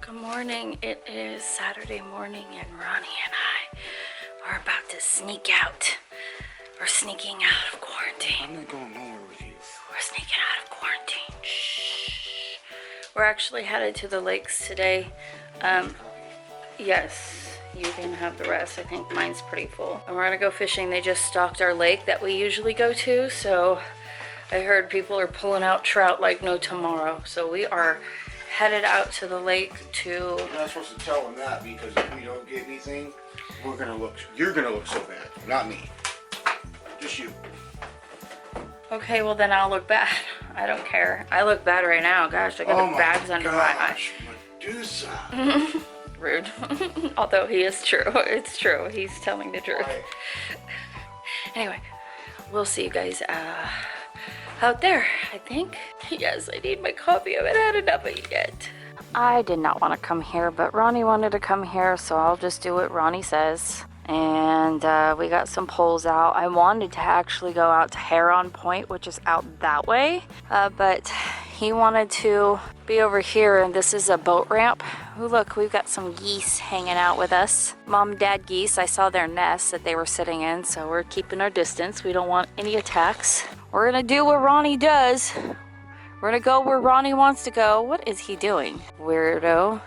Good morning. It is Saturday morning and Ronnie and I are about to sneak out. We're sneaking out of quarantine. I'm not going nowhere with you. We're sneaking out of quarantine. Shh. We're actually headed to the lakes today. Yes, you can have the rest. I think mine's pretty full. And we're gonna go fishing. They just stocked our lake that we usually go to, so I heard people are pulling out trout like no tomorrow. So we are headed out to the lake to... You're not supposed to tell them that, because if we don't get anything, you're gonna look so bad. Not me. Just you. Okay, well then I'll look bad. I don't care. I look bad right now. Gosh, I got the bags under my eyes. Medusa. Rude. Although he is true. It's true. He's telling the truth. Right. Anyway, we'll see you guys out there, I think. Yes, I need my coffee. I haven't had enough of it yet. I did not want to come here, but Ronnie wanted to come here, so I'll just do what Ronnie says. And we got some poles out. I wanted to actually go out to Heron Point, which is out that way, but he wanted to be over here, and this is a boat ramp. Ooh, look, we've got some geese hanging out with us. Mom and dad geese. I saw their nests that they were sitting in, so we're keeping our distance. We don't want any attacks. We're gonna do what Ronnie does. We're gonna go where Ronnie wants to go. What is he doing? Weirdo.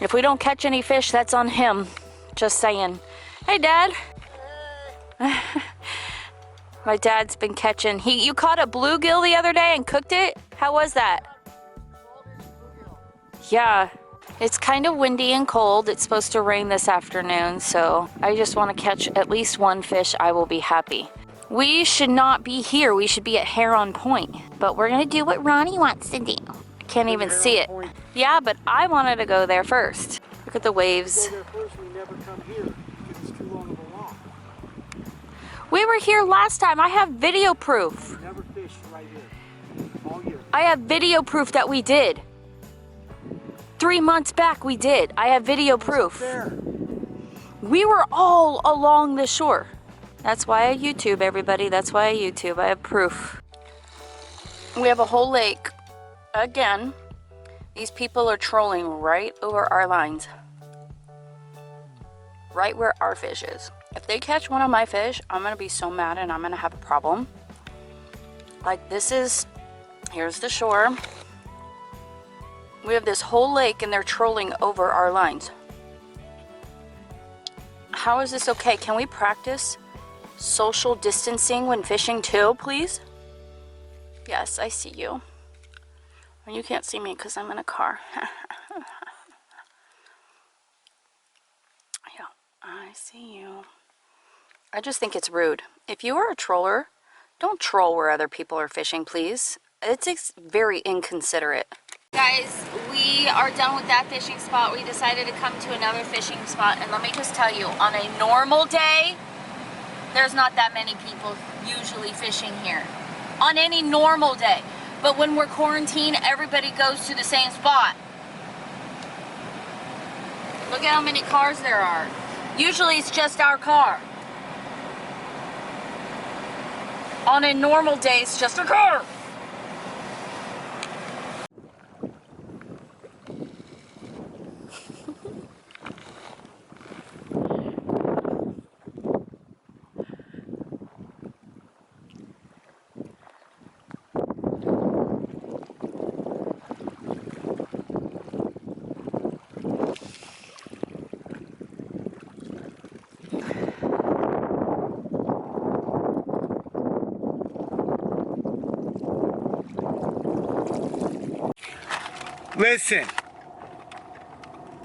If we don't catch any fish, that's on him. Just saying. Hey, Dad. My dad's been catching. You caught a bluegill the other day and cooked it? How was that? Yeah. It's kind of windy and cold. It's supposed to rain this afternoon, so I just want to catch at least one fish. I will be happy. We should not be here. We should be at Heron Point. But we're going to do what Ronnie wants to do. I can't even see it. Yeah, but I wanted to go there first. Look at the waves. We were here last time. I have video proof. Never fished right here. All year. I have video proof that we did. 3 months back we did. I have video proof. We were all along the shore. That's why I YouTube, everybody. That's why I YouTube. I have proof. We have a whole lake. Again, these people are trolling right over our lines. Right where our fish is. If they catch one of my fish, I'm gonna be so mad and I'm gonna have a problem. Like here's the shore. We have this whole lake and they're trolling over our lines. How is this okay? Can we practice social distancing when fishing too, please? Yes, I see you. And you can't see me because I'm in a car. Yeah, I see you. I just think it's rude. If you are a troller, don't troll where other people are fishing, please. It's very inconsiderate. Guys, we are done with that fishing spot. We decided to come to another fishing spot, and let me just tell you, on a normal day, there's not that many people usually fishing here. On any normal day. But when we're quarantined, everybody goes to the same spot. Look at how many cars there are. Usually it's just our car. On a normal day, it's just a car.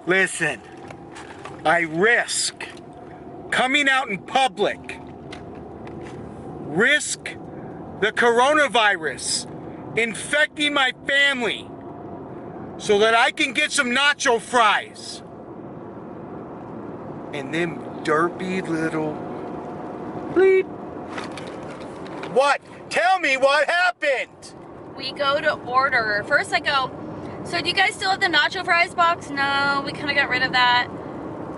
Listen, I risk coming out in public, risk the coronavirus infecting my family so that I can get some nacho fries. And them derpy little bleep. What? Tell me what happened. We go to order. First I go, so do you guys still have the nacho fries box? No, we kind of got rid of that.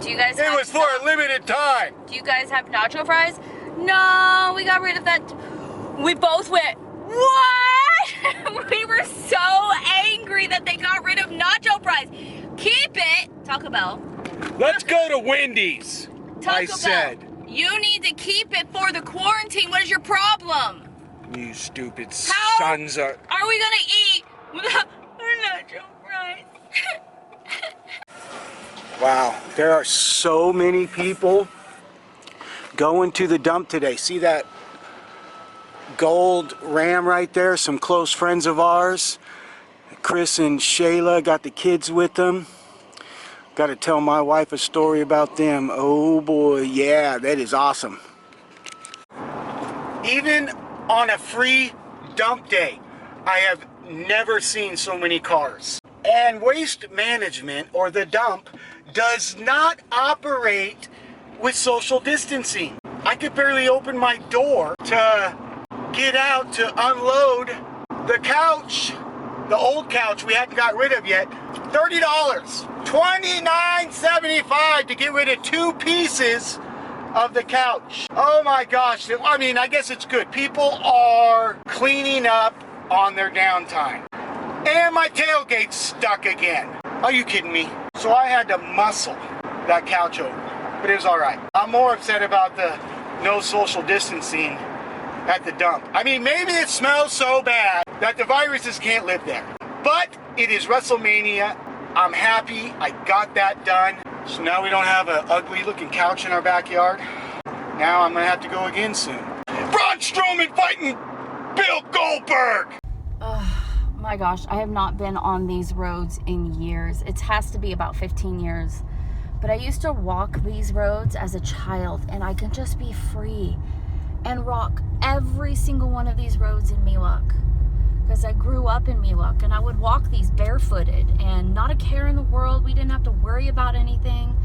Do you guys have... It was for a limited time. Do you guys have nacho fries? No, we got rid of that. We both went, what? We were so angry that they got rid of nacho fries. Taco Bell. Let's go to Wendy's. Taco I Bell. said. You need to keep it for the quarantine. What is your problem? You stupid How sons of... are we gonna eat without nacho fries? Wow, there are so many people going to the dump today. See that gold Ram right there? Some close friends of ours. Chris and Shayla got the kids with them. Got to tell my wife a story about them. Oh boy, yeah, that is awesome. Even on a free dump day, I have never seen so many cars. And Waste Management, or the dump, does not operate with social distancing. I could barely open my door to get out to unload the couch, the old couch we hadn't got rid of yet. $30, $29.75 to get rid of 2 pieces of the couch. Oh my gosh, I mean, I guess it's good. People are cleaning up on their downtime. And my tailgate's stuck again. Are you kidding me? So I had to muscle that couch over, but it was all right. I'm more upset about the no social distancing at the dump. I mean, maybe it smells so bad that the viruses can't live there. But it is WrestleMania. I'm happy I got that done. So now we don't have an ugly looking couch in our backyard. Now I'm gonna have to go again soon. Braun Strowman fighting Bill Goldberg! Oh my gosh, I have not been on these roads in years. It has to be about 15 years. But I used to walk these roads as a child, and I can just be free and rock every single one of these roads in Miwok. Because I grew up in Miwok, and I would walk these barefooted and not a care in the world. We didn't have to worry about anything.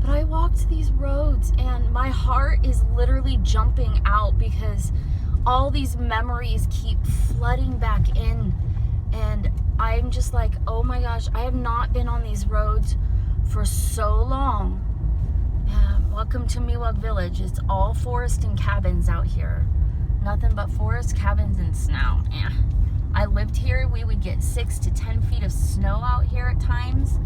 But I walked these roads, and my heart is literally jumping out because all these memories keep flooding back in. And I'm just like, oh my gosh, I have not been on these roads for so long. Welcome to Miwok Village. It's all forest and cabins out here. Nothing but forest, cabins, and snow. I lived here. We would get 6 to 10 feet of snow out here at times.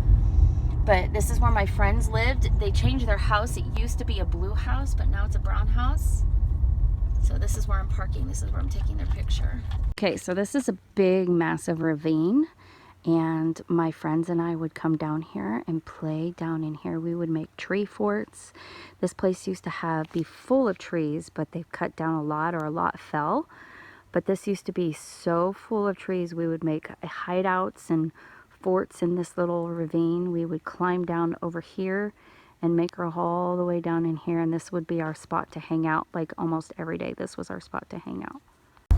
But this is where my friends lived. They changed their house. It used to be a blue house, but now it's a brown house. So this is where I'm parking. This is where I'm taking their picture. Okay, so this is a big, massive ravine. And my friends and I would come down here and play down in here. We would make tree forts. This place used to be full of trees, but they've cut down a lot, or a lot fell. But this used to be so full of trees. We would make hideouts and forts in this little ravine. We would climb down over here and make her all the way down in here. And this would be our spot to hang out. Like almost every day, this was our spot to hang out.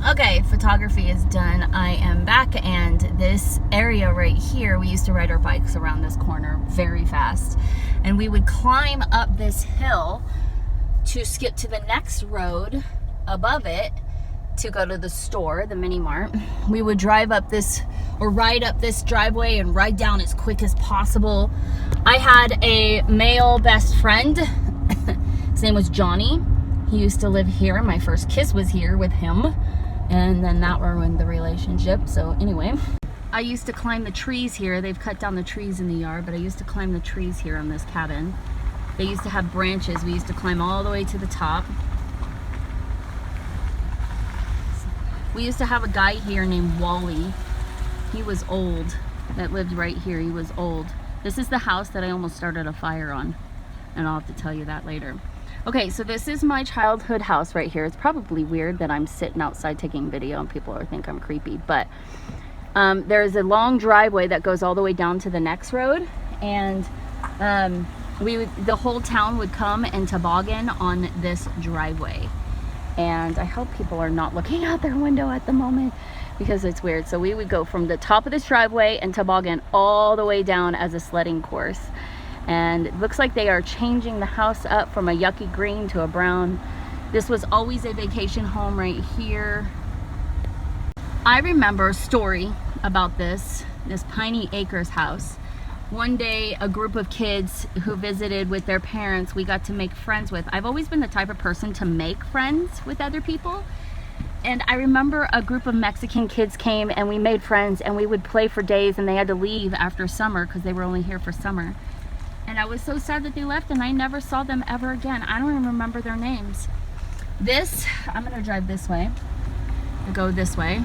Okay, photography is done. I am back, and this area right here, we used to ride our bikes around this corner very fast. And we would climb up this hill to skip to the next road above it to go to the store, the mini mart. We would drive up this, or ride up this driveway and ride down as quick as possible. I had a male best friend. His name was Johnny. He used to live here. My first kiss was here with him. And then that ruined the relationship. So anyway, I used to climb the trees here. They've cut down the trees in the yard, but I used to climb the trees here on this cabin. They used to have branches. We used to climb all the way to the top. We used to have a guy here named Wally. He was old, that lived right here. He was old. This is the house that I almost started a fire on, and I'll have to tell you that later. Okay, so this is my childhood house right here. It's probably weird that I'm sitting outside taking video and people think I'm creepy, but there's a long driveway that goes all the way down to the next road, and the whole town would come and toboggan on this driveway. And I hope people are not looking out their window at the moment because it's weird. So we would go from the top of this driveway and toboggan all the way down as a sledding course. And it looks like they are changing the house up from a yucky green to a brown. This was always a vacation home right here. I remember a story about this Piney Acres house. One day, a group of kids who visited with their parents, we got to make friends with. I've always been the type of person to make friends with other people. And I remember a group of Mexican kids came and we made friends, and we would play for days, and they had to leave after summer because they were only here for summer. And I was so sad that they left, and I never saw them ever again. I don't even remember their names. This, I'm gonna drive this way, go this way.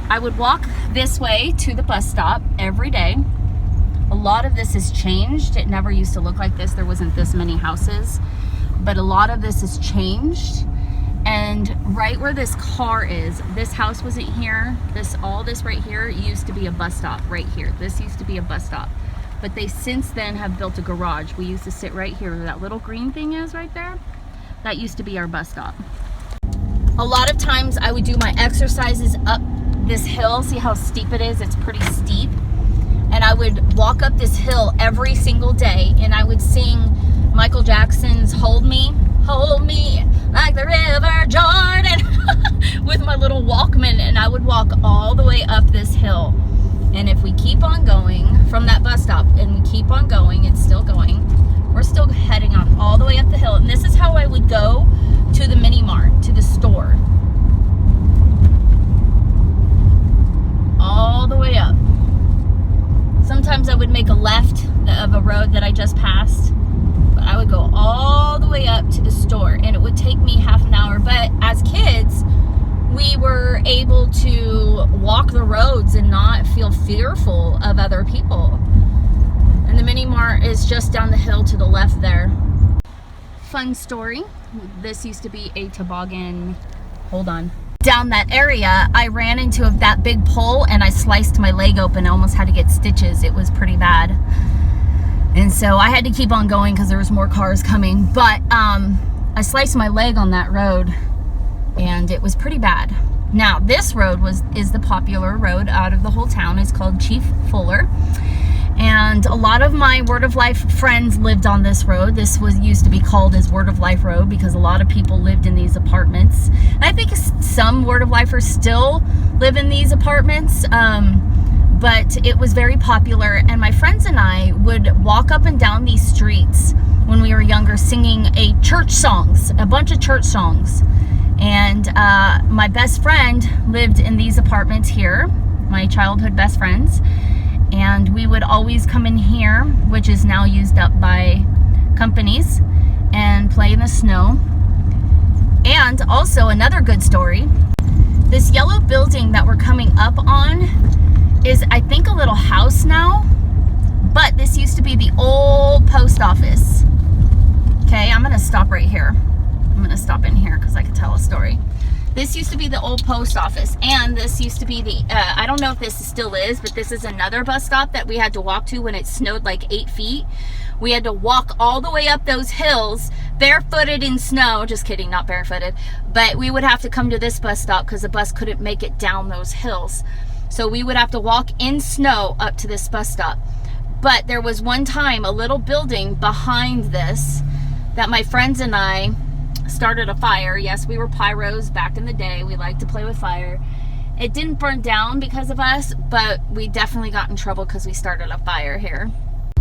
I would walk this way to the bus stop every day. A lot of this has changed. It never used to look like this. There wasn't this many houses, but a lot of this has changed. And right where this car is, this house wasn't here. All this right here used to be a bus stop right here. This used to be a bus stop. But they since then have built a garage. We used to sit right here where that little green thing is right there. That used to be our bus stop. A lot of times I would do my exercises up this hill. See how steep it is? It's pretty steep. And I would walk up this hill every single day, and I would sing Michael Jackson's Hold Me like the River Jordan with my little Walkman, and I would walk all the way up this hill. And if we keep on going from that bus stop, and we keep on going, it's still going, we're still heading on all the way up the hill. And this is how I would go to the mini mart, to the store. All the way up. Sometimes I would make a left of a road that I just passed, but I would go all the way up to the store, and it would take me half an hour. But as kids, we were able to walk the roads and not feel fearful of other people. And the mini mart is just down the hill to the left there. Fun story. This used to be a toboggan. Hold on. Down that area, I ran into that big pole and I sliced my leg open. I almost had to get stitches. It was pretty bad. And so I had to keep on going because there was more cars coming. But I sliced my leg on that road and it was pretty bad. Now, this road is the popular road out of the whole town. It's called Chief Fuller. And a lot of my Word of Life friends lived on this road. This used to be called as Word of Life Road because a lot of people lived in these apartments. And I think some Word of Lifers still live in these apartments, but it was very popular. And my friends and I would walk up and down these streets when we were younger singing a bunch of church songs. And my best friend lived in these apartments here, my childhood best friends. And we would always come in here, which is now used up by companies, and play in the snow. And also another good story, this yellow building that we're coming up on is, I think, a little house now, but this used to be the old post office. Okay, I'm gonna stop right here. I'm gonna stop in here because I could tell a story. This used to be the old post office, and this used to be the, I don't know if this still is, but this is another bus stop that we had to walk to when it snowed like 8 feet. We had to walk all the way up those hills, barefooted in snow. Just kidding, not barefooted. But we would have to come to this bus stop because the bus couldn't make it down those hills. So we would have to walk in snow up to this bus stop. But there was one time, a little building behind this, that my friends and I started a fire. Yes, we were pyros back in the day. We liked to play with fire. It didn't burn down because of us, but we definitely got in trouble because we started a fire here.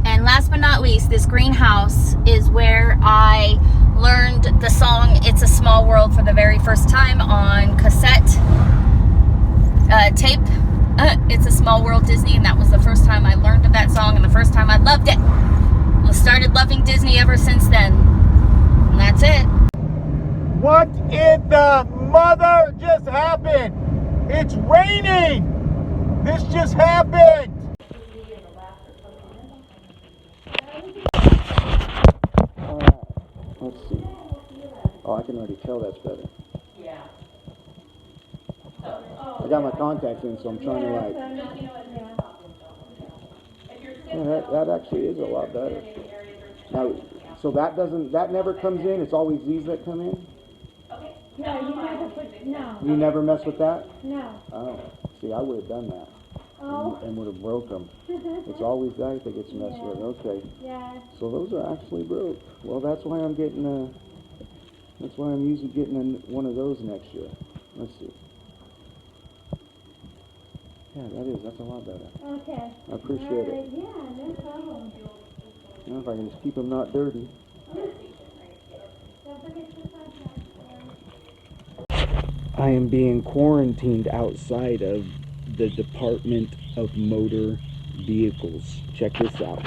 And last but not least, this greenhouse is where I learned the song It's a Small World for the very first time on cassette tape. It's a Small World Disney, and that was the first time I learned of that song and the first time I loved it. I started loving Disney ever since then. And that's it. What in the mother just happened? It's raining! This just happened! Let's see. Oh, I can already tell that's better. Yeah. I got my contacts in, so I'm trying to yeah, that actually is a lot better. Now, so that never comes in? It's always these that come in? No, you never put, no. You never mess with that? No. Oh, see, I would have done that. Oh. And would have broke them. It's always that that gets messed with. Okay. Yeah. So those are actually broke. Well, that's why I'm getting that's why I'm usually getting one of those next year. Let's see. Yeah, that's a lot better. Okay. I appreciate it. Yeah, no problem. Now if I can just keep them not dirty. Don't forget to contact. I am being quarantined outside of the Department of Motor vehicles. Check this out.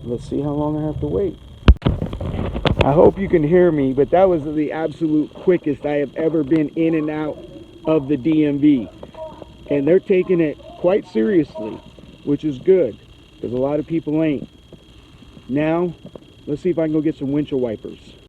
Let's see how long I have to wait. I hope you can hear me, but that was the absolute quickest I have ever been in and out of the DMV. And they're taking it quite seriously, which is good, because a lot of people ain't. Now, let's see if I can go get some windshield wipers.